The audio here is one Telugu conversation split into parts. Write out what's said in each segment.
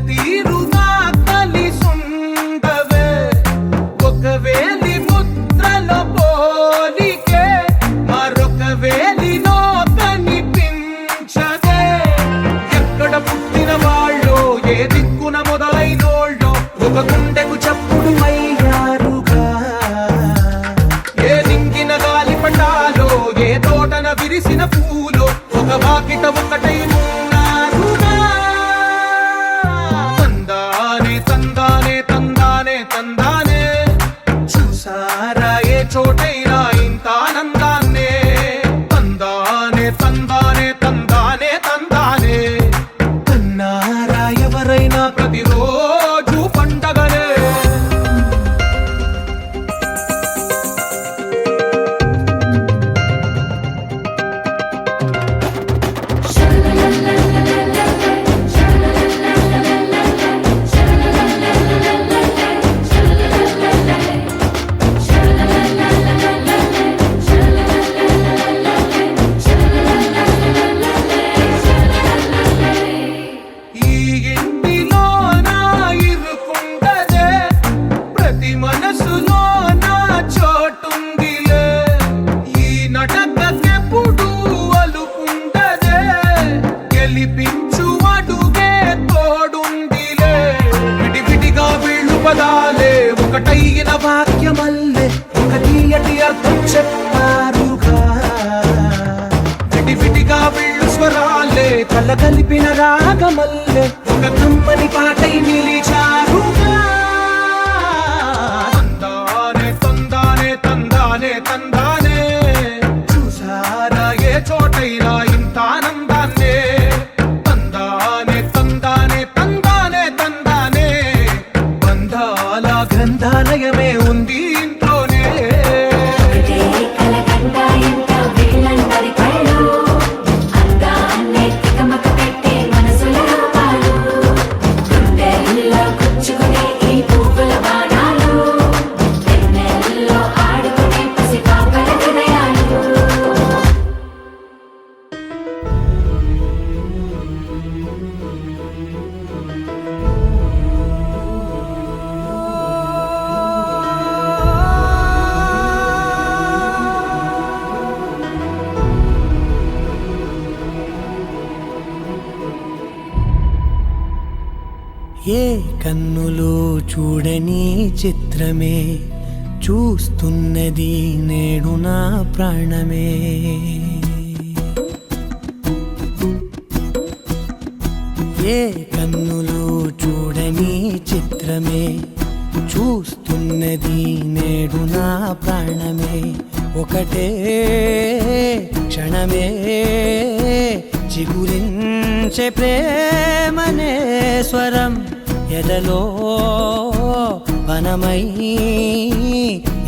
తీరుగా కలిసుండవే ఒక వేలి ముద్రలో పోలికే మరొక వేలిలో కనిపించదే ఎక్కడ పుట్టిన వాళ్ళో ఏ దిక్కున మొదలైనోళ్ళో ఒక గుండెకు చప్పుడు అయ్యారుగా ఏ నింగిన గాలి పటాలో ఏ తోటన విరిసిన పూలో ఒక వాకిట ఒకటై ఉన్నారుగా తందానే తందానే తందానే తందానే చూసారా ఏ చోటైనా ఇంత ఆనందాన్నే తందానే తందానే తందానే తందానే తన్నారా ఎవరైనా ప్రతిరోజు పండగనే ఈ ఇంటిలో నా ఇరుకుండదే ప్రతి మనసులో నా చోటుందిలే ఈ నటకెప్పుడు అలుకుండదే గెలిపించు అడుగే తోడుందిలే విడివిడిగా వీళ్ళు పదాలే ఒకటైన వాక్యమల్లే ఒక తీయటి అర్థం చెప్పారుగా విడివిడిగా వీళ్ళు స్వరాలే కల కలిపిన రాగమల్లే ఒక కమ్మని పాటై నిలిచారుగా తందానే తందానే తందానే తందానే చూసారా ఏ చోటైనా ఇంత ఆనందాన్నే తందానే తందానే తందానే తందానే బంధాల గ్రంథాలయమే ఉంది ఇంట్లోనే ఏ కన్నులో చూడని చిత్రమే చూస్తున్నది నేడు నా ప్రాణమే ఏ కన్నులో చూడని చిత్రమే చూస్తున్నది నేడు నా ప్రాణమే ఒకటే క్షణమే చిగురించే ప్రేమనే స్వరం ఎదలో వనమై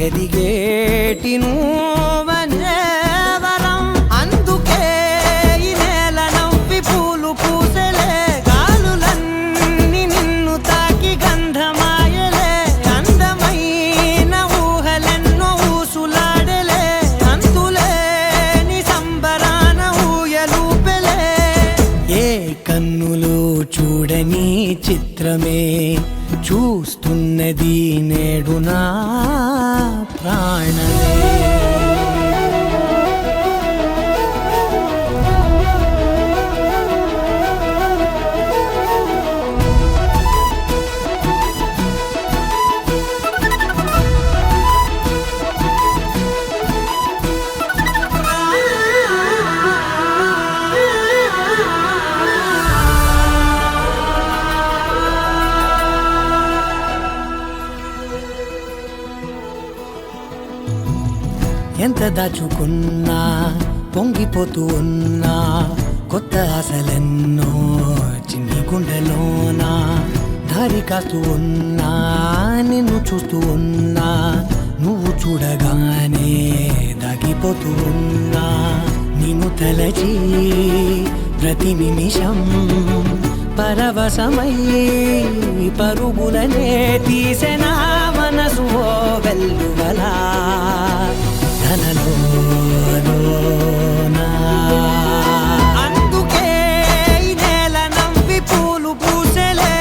ఎదిగేటి నువ్వనే వరం అందుకే ఈ నేల నవ్వి పూలు పూసెలే గాలులన్నీ నిన్ను తాకి గంధమాయలే అందమైన ఊహలెన్నో ఊసులాడలే అంతులేని సంబరాన ఊయలూపెలే ఏ కన్నులో చూడని చిత్రమే చూస్తున్నది నేడు నా ప్రాణమే ఎంత దాచుకున్నా పొంగిపోతూ ఉన్నా కొత్త ఆశలెన్నో చిన్ని గుండెలోనా దారి కాస్తూ ఉన్నా నిన్ను చూస్తూ ఉన్నా నువ్వు చూడగానే దాగిపోతూ ఉన్నా నిన్ను తలచి ప్రతి నిమిషం పరవశమై పరుగులనే తీసెనా మనసు ఓ వెల్లువలా ధనలోనా అందుకే ఈ నేల నవ్వి పూలు పూసెలే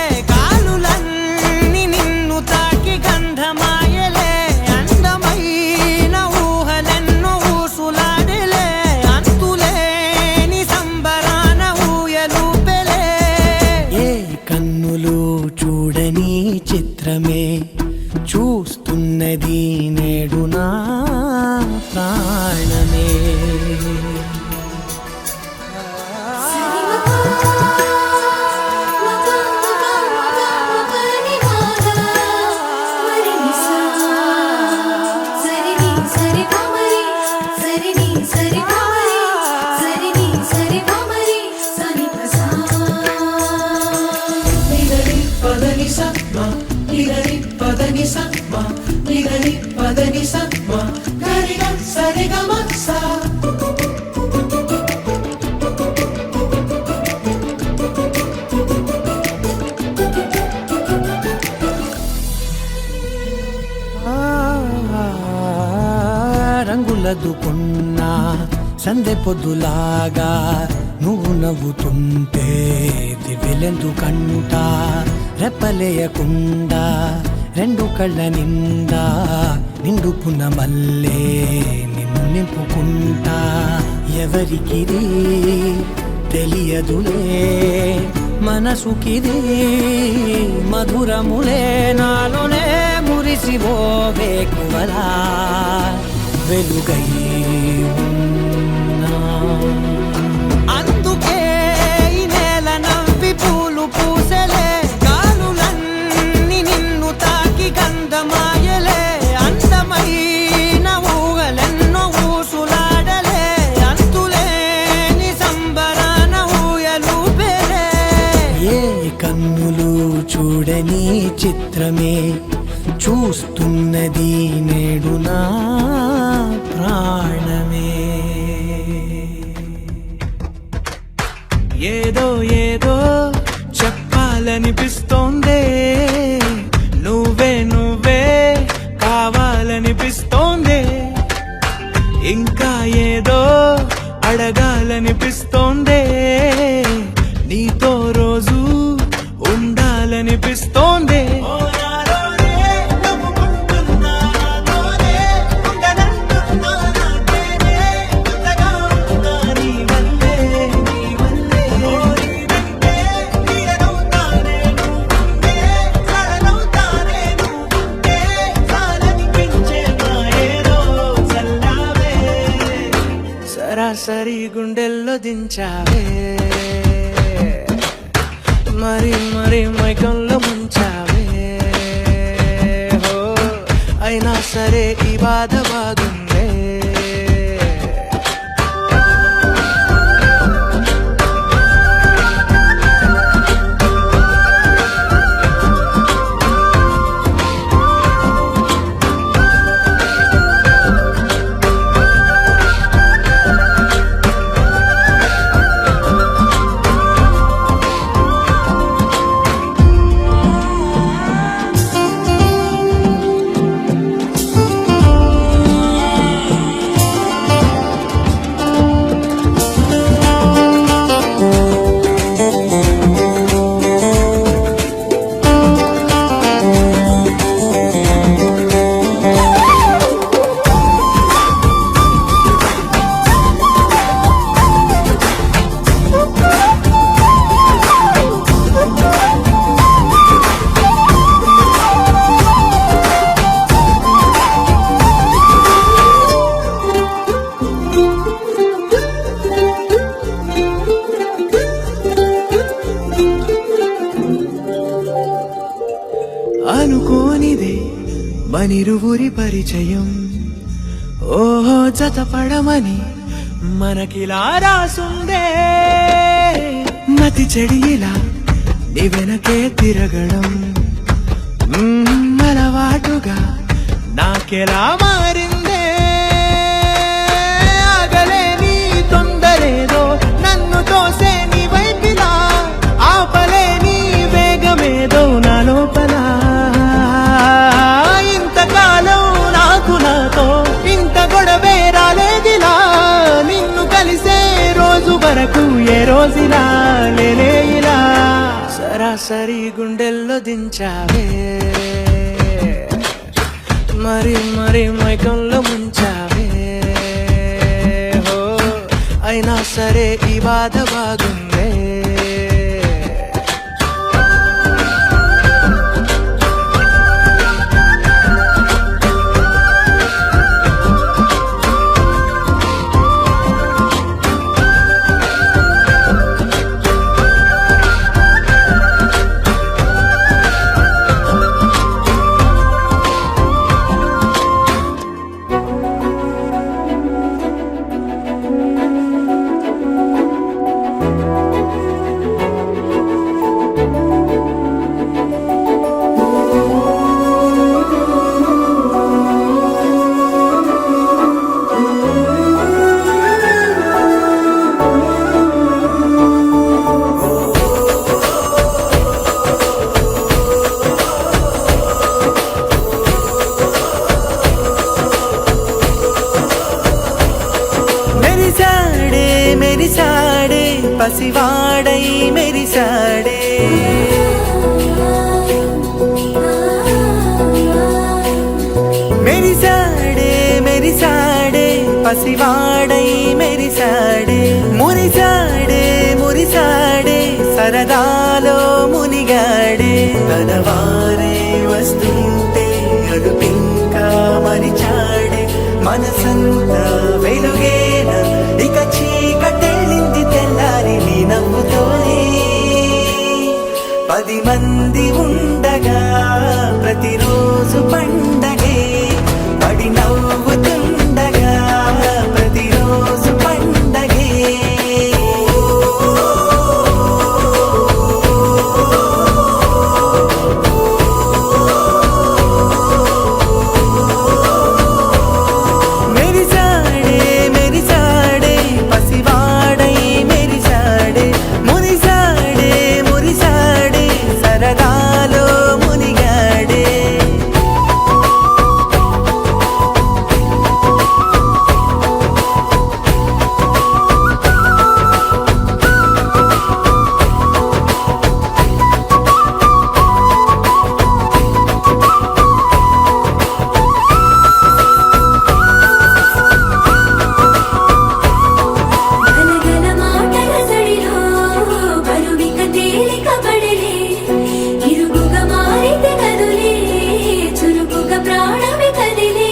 కన్నులు చూడని చిత్రమే చూస్తున్నది నేడు నా ప్రాణమే. రంగులదుకున్నా సందె పొద్దులాగా నువ్వు నవ్వుతుంటే దివ్వెలెందుకంట రెప్పలేయకుండా రెండు కళ్ళ నిండా నిండుకున్న మల్లే నిన్ను నింపుకుంటా. ఎవరికిది తెలియదులే మనసుకిది మధురములే నాలోనే మురిసివో వేకువలా వెలుగై ఉన్నా. అందుకే ఈ నేల నవ్వి పూలు పూసలే గాలులన్నీ నిన్ను తాకి గంధమాయలే అందమైన ఊగలెన్నో ఊసులాడలే అంతులేని సంబరాన ఊయలు పేరే. ఏ కన్నులు చూడని చిత్రమే చూస్తున్నది నేడు నా ప్రాణమే. ఏదో ఏదో చెప్పాలనిపిస్తోందే నువ్వే నువ్వే కావాలనిపిస్తోందే ఇంకా ఏదో అడగాలనిపిస్తోందే నీతో రోజు ఉండాలనిపిస్తోందే. సరాసరి గుండెల్లో దించావే మరి మరి మైకంలో ముంచావే. హో అయినా సరే ఈ బాధ బాగుందే. అనుకోనిదే మనిరువురి పరిచయం ఓహో జతపడమని మనకిలా రాసుందే. మతి చెడిలా నీ వెనకే తిరగడం అలవాటుగా నాకెలా మారిందే. ఆగలేని తొందరేదో నన్ను తోసే నీ వైపిలా ఆపలేని వేగమేదో నా లోపల. ఇంతకాలం నాకు నాతో ఇంత గొడవే రాలేదిలా నిన్ను కలిసే రోజు వరకు ఏ రోజులా లేనే ఇలా. సరాసరి గుండెల్లో దించావే మరి మరి మైకంలో ముంచావే. హో అయినా సరే ఈ బాధ బాగుందే. పసివాడై మెరిసాడే మెరిసాడే మెరిసాడే పసివాడై మెరిసాడే మురిసాడే మురిసాడే సరదాలో మునిగాడే తన వారే వస్తుంటే అడుపింకా మరిచాడే మనసంతా వెలుగేన ఇక చీకటెళ్ళింది తెల్లారి నీ నవ్వుతోనే 10 మంది ఉండగా ప్రతిరోజు పండగే పడి నవ్వుతుండగా ప్రతిరోజు పండగే మెరిసాడే మెరిసాడే పసివాడై మెరిసాడే మురిసాడే మురిసాడే సరదాలో మునిగాడే గలగల మాటల సడిలో బరువిక తేలిక పడలే ఇరుగుగా మారితే కదులే చురుకుగా ప్రాణమి కదిలే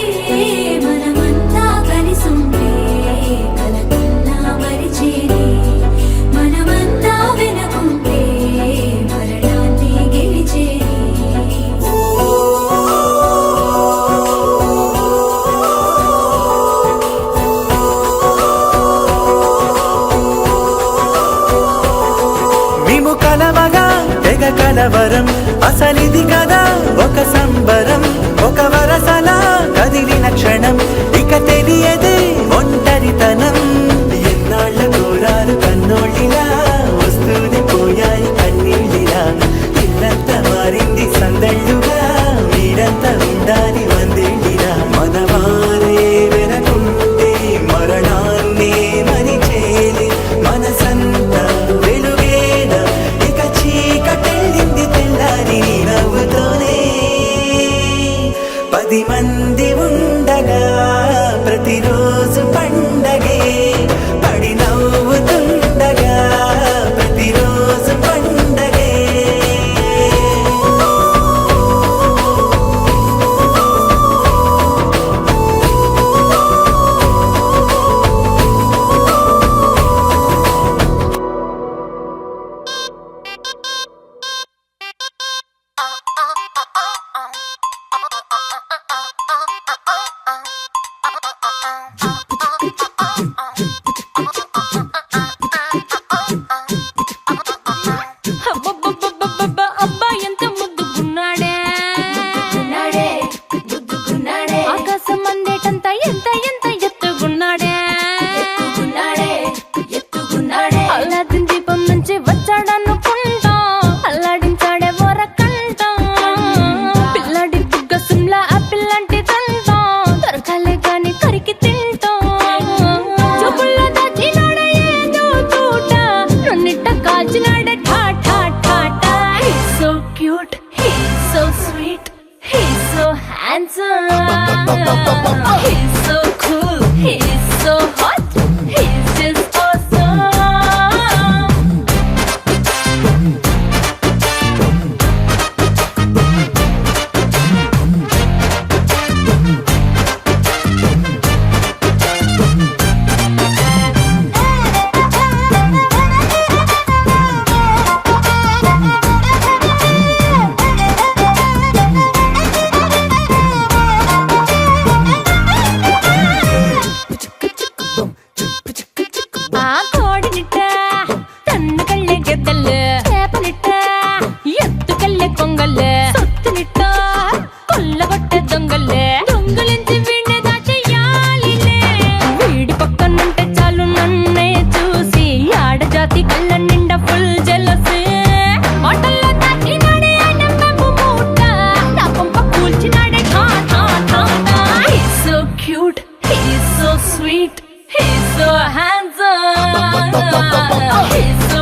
మనమంతా కలిసుంటే కలకన్నా మరిచేనే మనమంతా వెనకుంటే మరణాన్ని గెలిచేనే మేము కలవగా తెగ కలవరం అసలిది కదా ఒక సంబరం ఒక వరసలా కదిలిన క్షణం ఇక తెలియదే ఒంటరితనం ఎన్నాళ్ళ కోరాలు కన్నోళ్ళిలా వస్తూనే పోయాయి కన్నీళ్ళిలా ఇల్లంతా మారింది సందళ్ళుగా మీరంతా ఉండాలి వందేళ్ళిలా మనవారే వెనకుంటే మరణాన్నే మరిచేలి మనసంతా వెలుగేన ఇక చీకటెళ్ళింది తెల్లారి నీ నవ్వుతోనే 10 మంది ఉండగా ప్రతిరోజు పండగే పడి నవ్వుతుండగా ప్రతిరోజు పండగే అబ్బబ్బబ్బబ్బబ్బ అబ్బా ఎంత ముద్దుగున్నాడే ముద్దుగున్నాడే ఆకాశం అందేటంత ఎంత ఎంత ఎత్తుగున్నాడే ఎత్తుగున్నాడే అల్లాదిన్ దీపం నుంచి వచ్చాడనుకుంటా అల్లాడించాడే వరకంట పిల్లడి బుగ్గ సిమ్లా ఆపిల్ లాంటి దంట దొరకాలే గాని కరికి తింటా చూపుల్లో దాచినాడే ఏదో తూట నన్నిట్ట కాల్చినాడే ఠా ఠా ఠా ఠా He's so cute, he's so sweet, he's so handsome, he's so cool, he's so hot, he's just awesome. ఆ కోడినిట్ట తన్ను కళ్ళే గెద్దలు చేపనిట్ట ఎత్తుకల్లే కొంగల్లే సొత్తునిట్ట కొల్లగొట్టే దొంగల్లే దొంగలించి వీణ్ణి దాచేయాలిలే వీడి పక్కనుంటే చాలు నన్నే చూసి ఆడజాతి కళ్ళ నిండా ఫుల్ జెలసీ మాటల్లో దాచినాడే ఆయన బాబు మూట నా పంప కూల్చినాడే ఠా ఠా ఠా ఠా He's so cute, he's so sweet, he's so handsome, he's so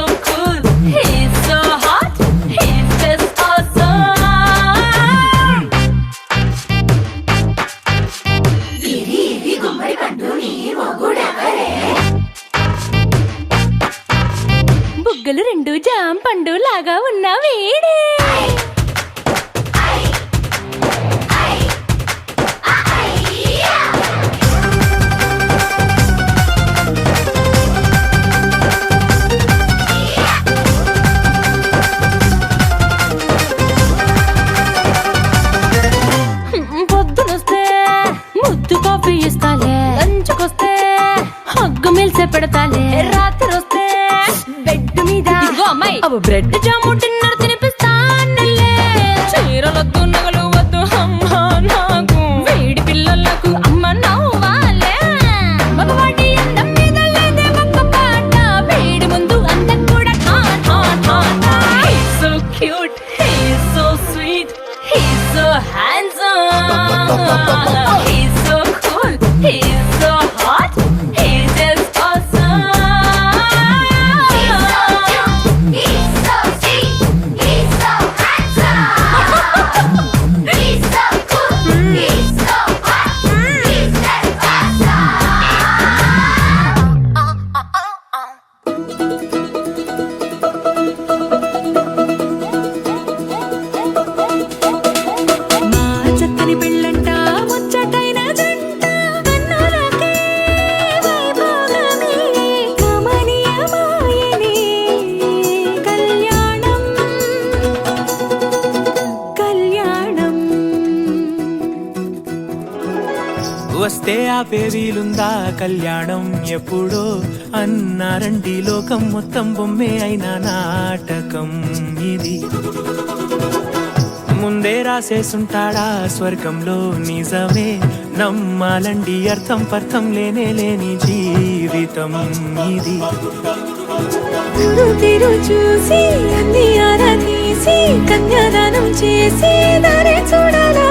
బాబు బ్రెడ్ జాము డిన్నర్ తినిపిస్తానులే చీరలొద్దు నగలు వద్దు అమ్మా నాకు వేడి పిల్లలకు అమ్మ నవ్వాలే మగవాడి అందం మీద లేదే ఒక్క పాట వేడి ముందు అందం కూడా ఠాన్ ఠాన్ ఠాన్ He's so cute, he's so sweet, he's so handsome, he's so cool, he's so hot, he's just awesome. He's so cute, he's so sweet, he's so handsome. He's so cool, he's so hot, he's just awesome. మా చక్కని పెళ్ళంట ముచ్చటైన జంట కన్నులకే వైభోగమే కమనీయమాయనే కళ్యాణం కళ్యాణం వస్తే ఆపే వీలుందా కళ్యాణం ఎప్పుడో అన్నారండి లోకం మొత్తం బొమ్మే అయిన నాటకం ఇది ముందే రాసేసుంటాడా స్వర్గంలో నిజమే నమ్మాలండి అర్థం పర్థం లేనే లేని జీవితం ఇది తిరు చూసి అన్ని ఆరా తీసి కన్యాదానం చేసి దారి చూడాలా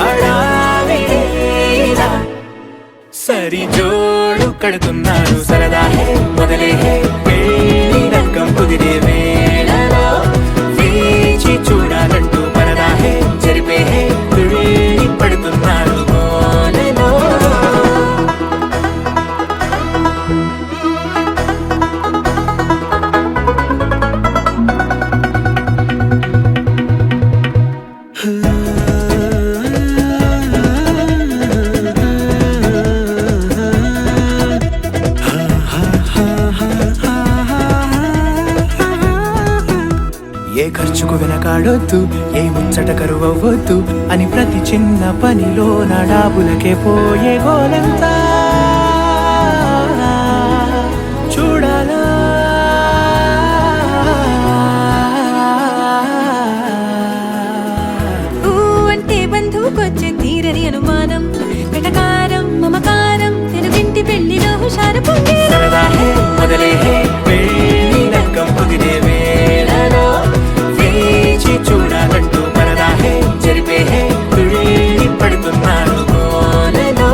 హడావిడిలా సరి జోడు కడుతున్నారు సరదా హే మొదలే హే పెళ్లి రంగం కుదిరే వేళలో వేచి చూడాలంటూ పరదా హే జరిపే హే తుళ్ళి పడుతున్నారు గోలలో ఏ ఖర్చుకు వెనకాడొద్దు ఏ ముచ్చట కరువవ్వొద్దు అని ప్రతి చిన్న పనిలో నా డాబులకే పోయే గోలంతా చూడాలా ఊ అంటే బంధువుకొచ్చే తీరని అనుమానం వెటకారం మమకారం తెలుగింటి పెళ్లిలో హుషారు పొందే సరదా హే మొదలే హే పెళ్లి రంగం కుదిరే వేళలో వేచి చూడాలంటూ పరదా హే జరిపే హే తుళ్ళి పడుతున్నారు గోలలో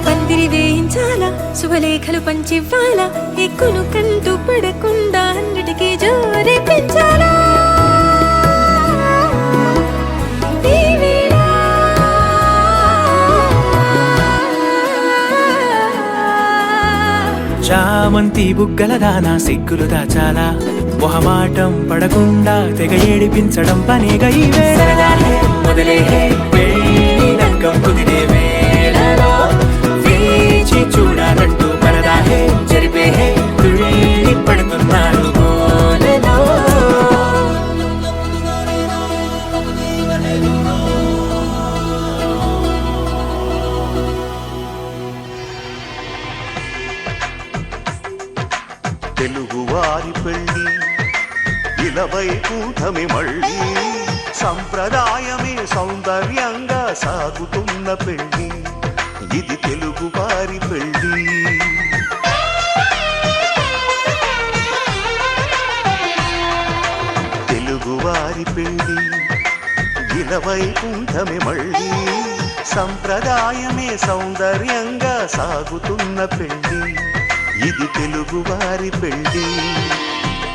పందిరి వేయించాలా శుభలేఖలు పంచివ్వాలా ఎక్కును కంటూ పడకుండా అన్నిటికీ జోరే పెంచాలా ఈ వేళ చామంతి బుగ్గల దానా సిగ్గులు దాచాలా మొహమాటం పడకుండా తెగ ఏడిపించడం పనిగా ఈ వేళ మొదలే హే పెళ్లి రంగం కుదిరే వేళలో వేచి చూడాలంటూ పరదా హే జరిపే హే తుళ్ళి పడుతున్నారు గోలలో తెలుగువారి పెళ్ళి ఇలవై కూటమి మళ్ళీ సంప్రదాయమే సౌందర్యంగా సాగుతున్న పెళ్ళి ఇది తెలుగువారి పెళ్ళి తెలుగువారి పెళ్ళి ఇలవై కూటమి మళ్ళీ సంప్రదాయమే సౌందర్యంగా సాగుతున్న పెళ్ళి ఇది తెలుగువారి పెళ్ళి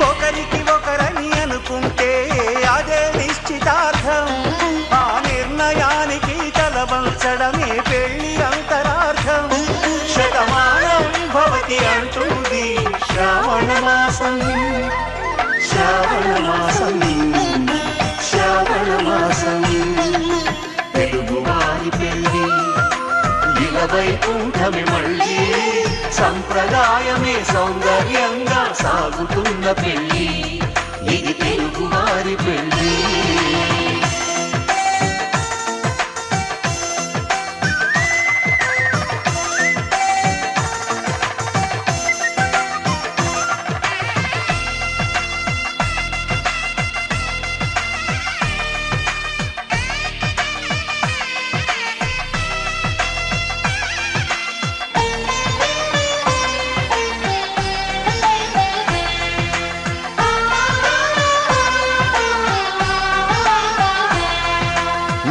ఒకరికి ఒకరని అనుకుంటే అదే నిశ్చితార్థం ఆ నిర్ణయానికి తలవంచడమే పెళ్లి అంతరార్థం శతమానం భవతి అంటుంది శ్రావణ మాసం వైకుంఠమే మళ్ళీ సంప్రదాయమే సౌందర్యంగా సాగుతున్న పెళ్లి ఇది తెలుగువారి పెళ్లి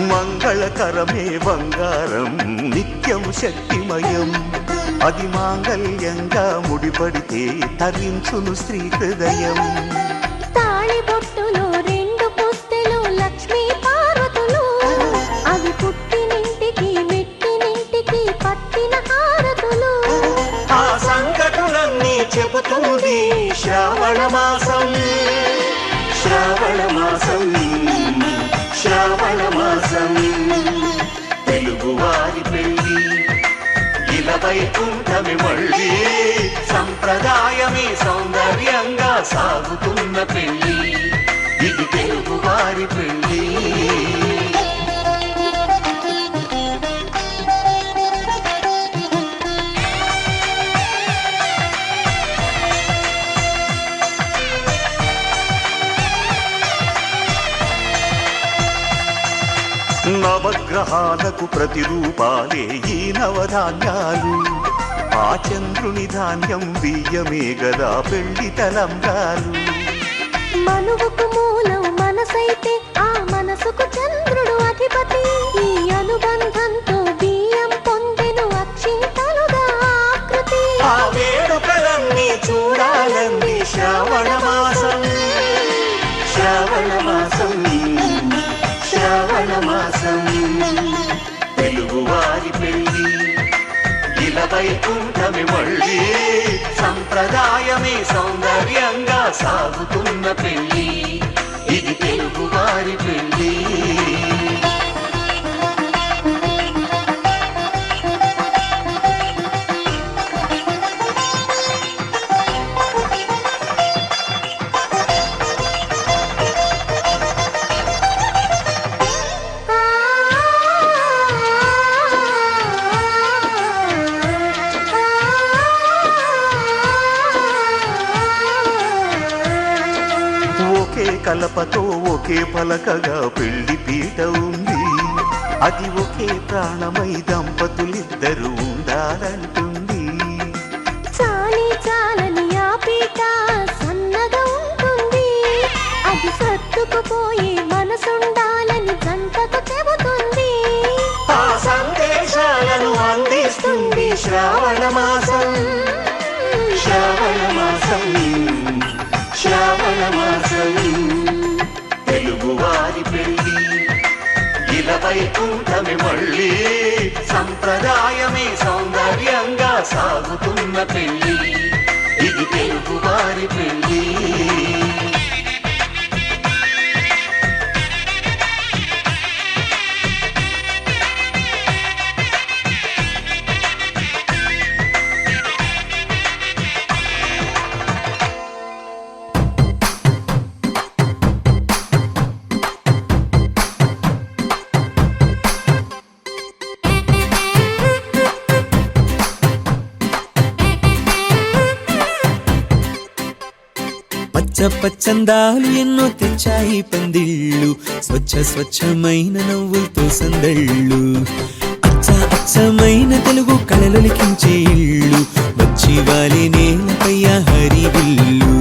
మంగళకరమే బంగారం నిత్యం శక్తిమయం అది మాంగళ్యంగా ముడిపడితే తరించును స్త్రీ హృదయం తాళిబొట్టులో రెండు పుస్తెలు లక్ష్మీ పార్వతులు అవి పుట్టినింటికి మెట్టినింటికి పట్టిన హారతులు ఆ సంకటులన్నీ చెబుతుంది శ్రావణ మాసం శ్రావణ మాసం శ్రావణ మాసం తెలుగువారి పెళ్లి ఇలా వైకుంఠమే మళ్ళీ సంప్రదాయమే సౌందర్యంగా సాగుతున్న పెళ్లి ఇది తెలుగువారి పెళ్లి నవగ్రహాలకు ప్రతిరూపాలే ఈ నవధాన్యాలు ఆ చంద్రుని ధాన్యం బియ్యమే గదా పెళ్లి తలంబ్రాలు మనువుకు మూలం మనసైతే ఆ మనసుకు చంద్రుడు అధిపతి ఈ అనుబంధంతో బియ్యం పొందెను అక్షింతలుగా ఆకృతి ఆ వేడుకలన్నీ చూడాలంది శ్రావణ మాసం శ్రావణ మాసం శ్రావణ మాసం తెలుగువారి పెళ్లి ఇలా వైకుంఠమే మళ్ళీ సంప్రదాయమే సౌందర్యంగా సాగుతున్న పెళ్లి ఇది తెలుగువారి పెళ్లి ఒకే కలపతో ఒకే పలకగా పెళ్లి పీట ఉంది అది ఒకే ప్రాణమై దంపతులిద్దరూ ఉండాలంటుంది చాలి చాలని ఆ పీట సన్నగా ఉంటుంది అది సర్దుకుపోయే మనసుండాలని జంటకు చెబుతుంది ఆ సందేశాలను అందిస్తుంది శ్రావణ మాసం శ్రావణ మాసం శ్రావణ మాసం తెలుగువారి పెళ్లి ఇలా వైకుంఠమే మళ్ళీ సంప్రదాయమే సౌందర్యంగా సాగుతున్న పెళ్లి ఇది తెలుగువారి పెళ్లి పచ్చ పచ్చందాలు ఎన్నో తెచ్చాయి పందిళ్ళు స్వచ్ఛమైన నవ్వులతో సందళ్ళు అచ్చమైన తెలుగు కళలొలికించే ఇళ్ళు వచ్చి వాలి నేలపై హరివిల్లు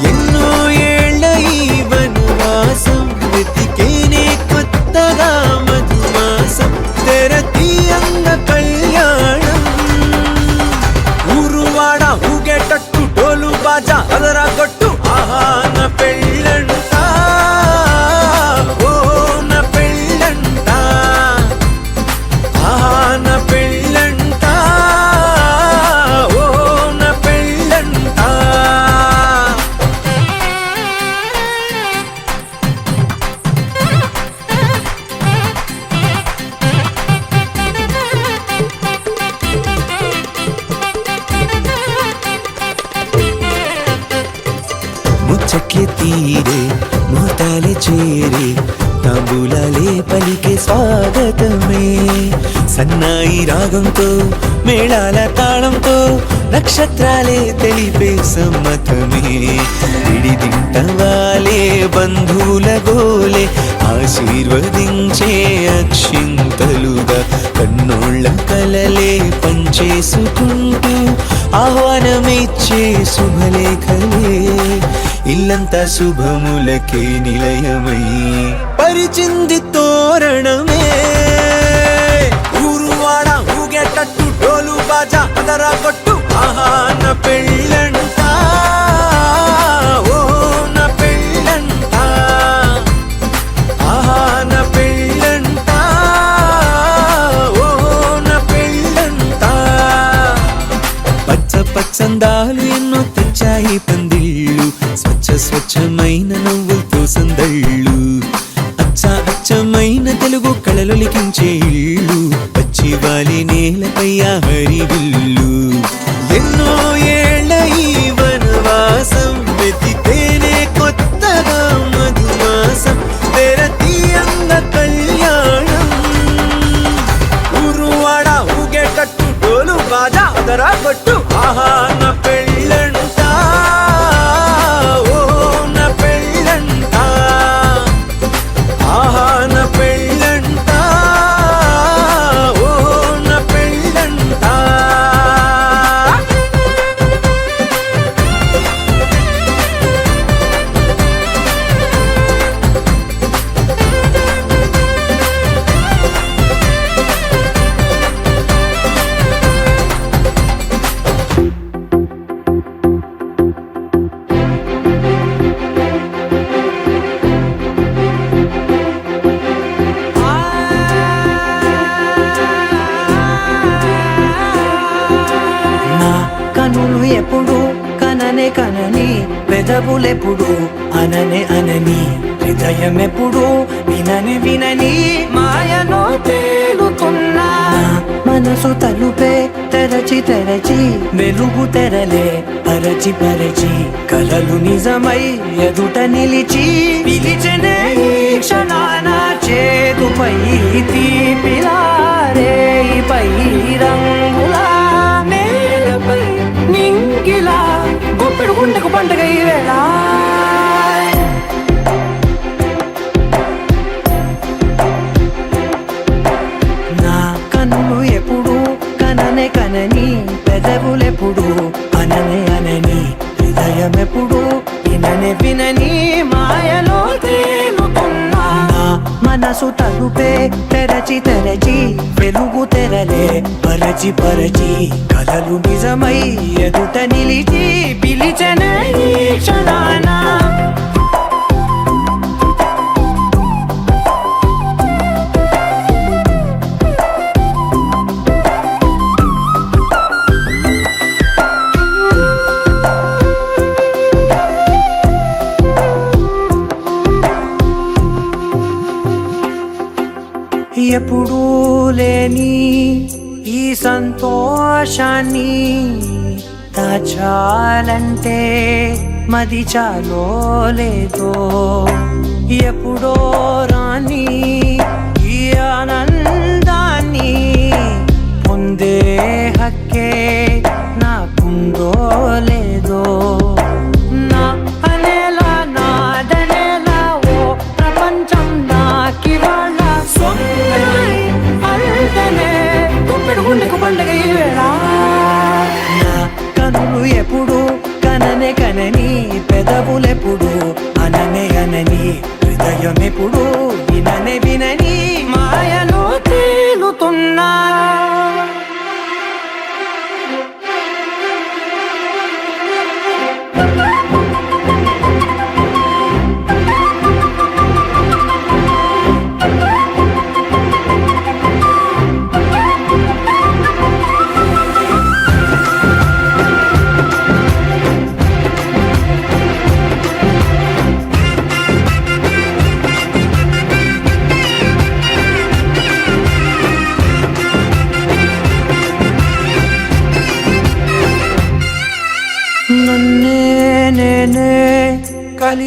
ఎన్నో ఏళ్ల ఈ వనవాసం వెతికేనే కొత్తగా మధుమాసం తెరతీయంగ కళ్యాణం ఊరువాడ ఊగేటట్టు డోలు బాజా అదరా కొట్టు ఆహా నా పెళ్ళంట ఓ నా పెళ్ళంట ఆహా నా పెళ్ళంట ఓ నా పెళ్ళంట తీరే ముహూర్తాలే చేరే తాంబూలాలే పలికే స్వాగతమే సన్నాయి రాగంతో మేళాల తాళంతో నక్షత్రాలే తెలిపే సమ్మతమే విడిదింటవాలే బంధువుల గోలే ఆశీర్వదించే అక్షింతలుగా కన్నోళ్ళ కలలే పంచేసుకుంటూ ఆహ్వానమిచ్చే శుభలేఖలే ఇల్లంతా శుభములకే నిలయమై పరిచింది తోరణమే ఊరువాడ ఊగేటట్టు డోలు బాజా అదరా కొట్టు ఆహా నా పెళ్ళంట ఓ నా పెళ్ళంట ఆహా నా పెళ్ళంట ఓ నా పెళ్ళంట పచ్చ పచ్చందాలు ఎన్నో తెచ్చాయి పందిళ్ళు స్వచ్ఛమైన నవ్వులతో సందళ్ళు అచ్చమైన తెలుగు కళలొలికించే ఇళ్ళు పచ్చి వాలి నేలపై హరివిల్లు ఎన్నో ఏళ్ళ ఈ వనవాసం వెతితేనే కొత్తగా మధుమాసం తెరతీయంగ కళ్యాణం ఊరువాడ ఊగేటట్టు డోలు బాజా అదరా కొట్టు ఆహా నా పెళ్ళంట ఓ నా పెళ్ళంట ఆహా నా పెళ్ళంట ఓ నా పెళ్ళంట నా కనులు ఎప్పుడు కననే కనని పెదవులెప్పుడు అననే అనని హృదయం ఎప్పుడు వినని వినని మాయలో తేలుతున్నా మనసు తలుపే తెరచి తెరచి వెలుగు తెరలే పరచి పరచి కలలు నిజమై ఎదుట నిలిచి పిలిచనే ఈ క్షణాన చేతుపై తీపిలారే పై రంగులా నేలపై నింగిలా గుప్పెడు గుండెకు పండుగ ఈ వేళ నా కన్నులు ఎప్పుడు కననే కనని పెదవులెప్పుడు అననే అనని హృదయం ఎప్పుడు విననే వినని మాయలో తేలుతున్నా నా మనసు తలుపే తెరచి తెరచి వెలుగు తెరలే పరచి పరచి కలలు నిజమై ఎదుట నిలిచి పిలిచనే ఈ క్షణాన ఎప్పుడూ లేని ఈ సంతోషాన్ని దాచాలంటే మది చాలో లేదో ఎప్పుడో రాని ఈ ఆనందాన్ని పొందే హక్కే నాకుందో లేదో నా అనేలా నాదనేలా ఓ ప్రపంచం నాకివాళ్ళ అల్దనే గుప్పెడు గుండెకు పండుగ ఈ వేళ నా కనులు ఎప్పుడు కననే కనని పెదవులెప్పుడు అననే అనని హృదయం ఎప్పుడు విననే వినని మాయలో తేలుతున్నా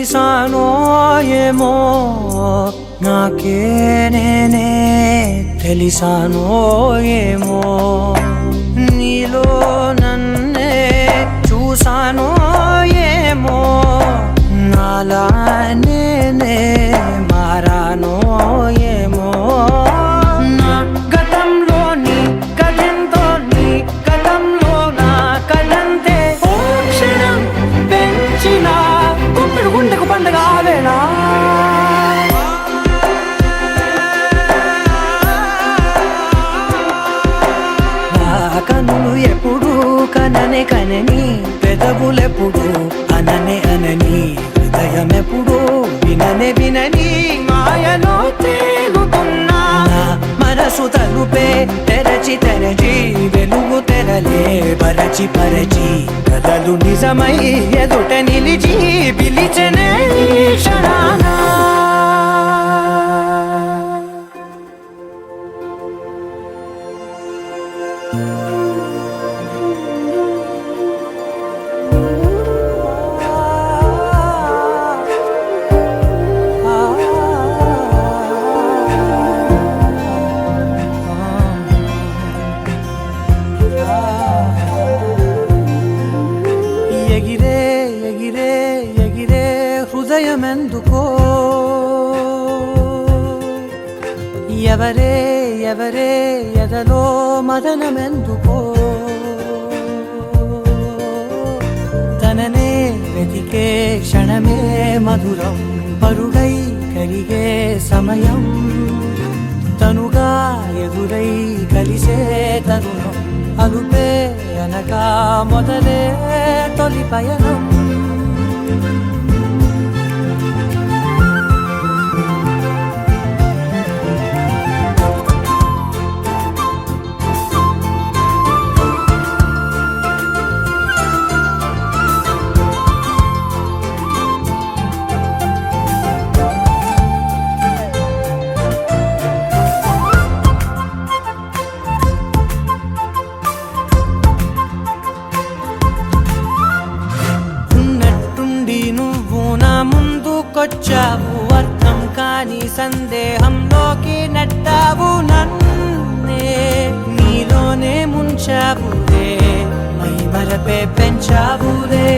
కలిసానో ఏమో నాకే నేనే తెలిసానో ఏమో నీలో నన్నే చూసానో ఏమో నాలా నేనే మారానో ఏమో నా గతంలోని కథంతో నీ గతంలో నా కథంతే ఓ క్షణం పెంచిన గుప్పెడు గుండెకు పండగ ఆవేళ కనులు ఎప్పుడు కననే కనని పెదవులెప్పుడు అననే అనని హృదయం ఎప్పుడు విననే వినని మాయలో తేలుతున్నా మనసు తలుపే తెరచి తెరచి వెలుగు తెరలే పరచి పరచి కథలు నిజమై ఎదుట నిలిచి పిలిచనే క్షణానా ఎగిరే ఎగిరే ఎగిరే హృదయమెందుకో ఎవరే ఎవరే ఎదలో మదనమెందుకో తననే వెతికే క్షణమే మధురం పరుగై కరిగే సమయం తనుగా ఎదురై కలిసే తరుణం అలుపే అనగా మొదలే తొలి పయనం వచ్చావు అర్థం కాని సందేహంలోకి నెట్టావు నన్నే నీలోనే ముంచావులే మై మరపే పెంచావులే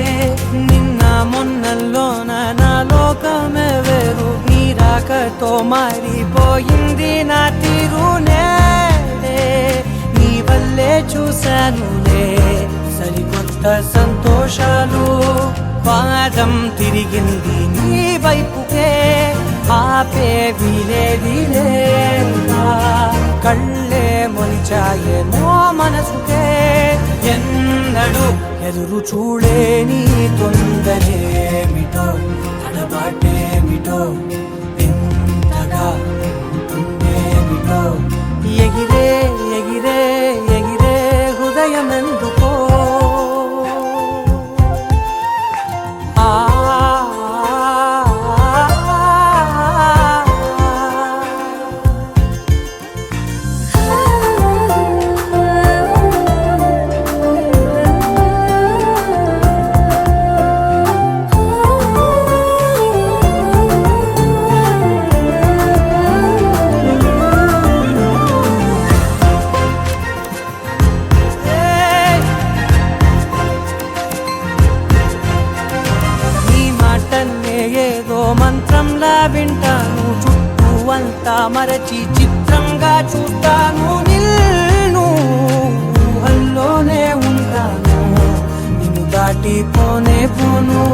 నిన్న మొన్నల్లోన నా లోకమే వేరు నీ రాకతో మారిపోయింది నా తీరునే నీ వల్లే చూశానులే సరికొత్త సంతోషాలు పాదం తిరిగింది నీ వైపుకే ఆపే వీలేదిలే కళ్ళే మొలిచాయేమో మనసుకే ఎన్నడు ఎదురు చూడేని తొందరేమిటో తడబాటేమిటో ఎంతగా ఉంటుందేమిటో ఎగిరే ఎగిరే ఎగిరే హృదయమెందుకో మంత్రంలా వింటాను చుట్టూ అంతా మరచి చిత్రంగా చూస్తాను నిన్ను ఊహల్లోనే ఉంటాను నిన్ను దాటిపోనే పోను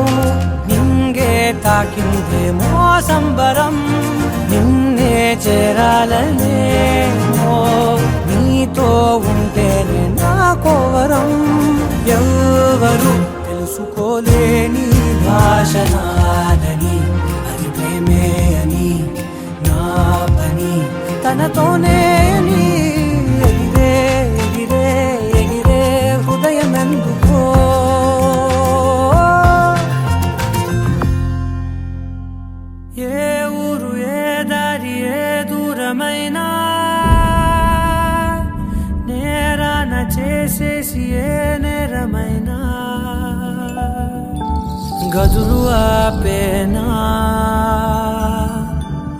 నింగే తాకిందేమో సంబరం నిన్నే చేరాలనేమో నీతో ఉంటేనే నా కోవరం ఎవరు తెలుసుకోలేని భాష నాదని అది ప్రేమే అని నా పని తనతోనే అని ఎగిరే ఎగిరే ఎగిరే హృదయమెందుకో ఏ ఊరు ఏ దారి ఏ దూరమైనా నేరాన చేసేసి ఏ నేరమైనా గదులు ఆపేనా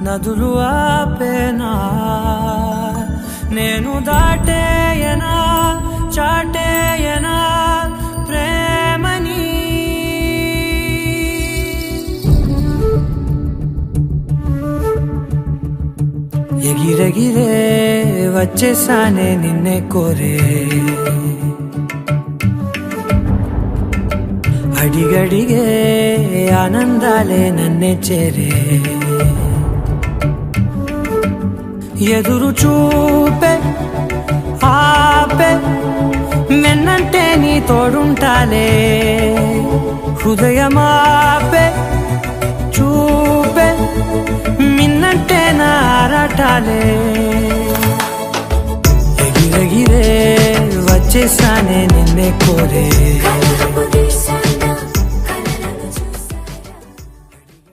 నదులు ఆపేనా నేను దాటేయనా చాటేయనా ప్రేమని ఎగిరెగిరే వచ్చేసానే నిన్నే కోరే అడిగడిగే ఆనందాలే నన్నే చేరే ఎదురు చూపే ఆపే నిన్నంటే నీ తోడుంటాలే హృదయమాపే చూపే మిన్నంటే నా ఆరాటాలే ఎగిరెగిరే వచ్చేసానే నిన్నే కోరే